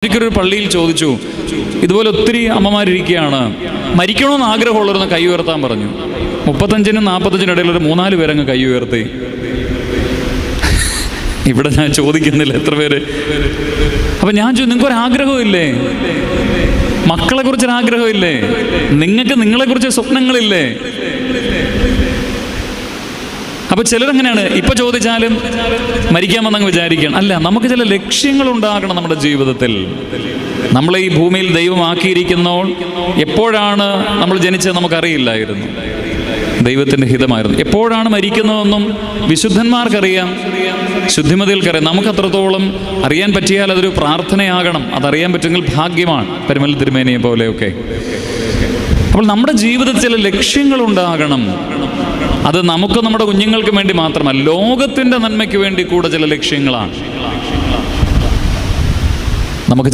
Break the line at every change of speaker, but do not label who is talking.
ഒരിക്കലൊരു പള്ളിയിൽ ചോദിച്ചു, ഇതുപോലെ ഒത്തിരി അമ്മമാരിയ്ക്കുകയാണ്, മരിക്കണമെന്ന് ആഗ്രഹമുള്ളവരൊന്ന് കൈ ഉയർത്താൻ പറഞ്ഞു. 35-നും 45-നും ഇടയിലൊരു 3-4 പേരങ്ങ് കൈ ഉയർത്തി. ഇവിടെ ഞാൻ ചോദിക്കുന്നില്ല എത്ര പേര്. അപ്പം ഞാൻ ചോദിച്ചു, നിങ്ങൾക്കൊരാഗ്രഹമില്ലേ? മക്കളെക്കുറിച്ചൊരാഗ്രഹമില്ലേ? നിങ്ങൾക്ക് നിങ്ങളെക്കുറിച്ച് സ്വപ്നങ്ങളില്ലേ? അപ്പൊ ചിലരങ്ങനെയാണ്, ഇപ്പൊ ചോദിച്ചാലും മരിക്കാമെന്നങ്ങ് വിചാരിക്കണം. അല്ല, നമുക്ക് ചില ലക്ഷ്യങ്ങളുണ്ടാകണം നമ്മുടെ ജീവിതത്തിൽ. നമ്മളെ ഈ ഭൂമിയിൽ ദൈവമാക്കിയിരിക്കുന്നോൾ എപ്പോഴാണ് നമ്മൾ ജനിച്ചത് നമുക്കറിയില്ലായിരുന്നു. ദൈവത്തിൻ്റെ ഹിതമായിരുന്നു. എപ്പോഴാണ് മരിക്കുന്നതെന്നും വിശുദ്ധന്മാർക്കറിയാം, ശുദ്ധിമതികൾക്കറിയാം. നമുക്ക് അത്രത്തോളം അറിയാൻ പറ്റിയാൽ അതൊരു പ്രാർത്ഥനയാകണം. അതറിയാൻ പറ്റുമെങ്കിൽ ഭാഗ്യമാണ്, പരിമല തിരുമേനിയെ പോലെയൊക്കെ. അപ്പോൾ നമ്മുടെ ജീവിതത്തിൽ ചില ലക്ഷ്യങ്ങളുണ്ടാകണം. അത് നമുക്ക് നമ്മുടെ കുഞ്ഞുങ്ങൾക്ക് വേണ്ടി മാത്രമല്ല, ലോകത്തിൻ്റെ നന്മയ്ക്ക് വേണ്ടി കൂടെ ചില ലക്ഷ്യങ്ങളാണ്. നമുക്ക്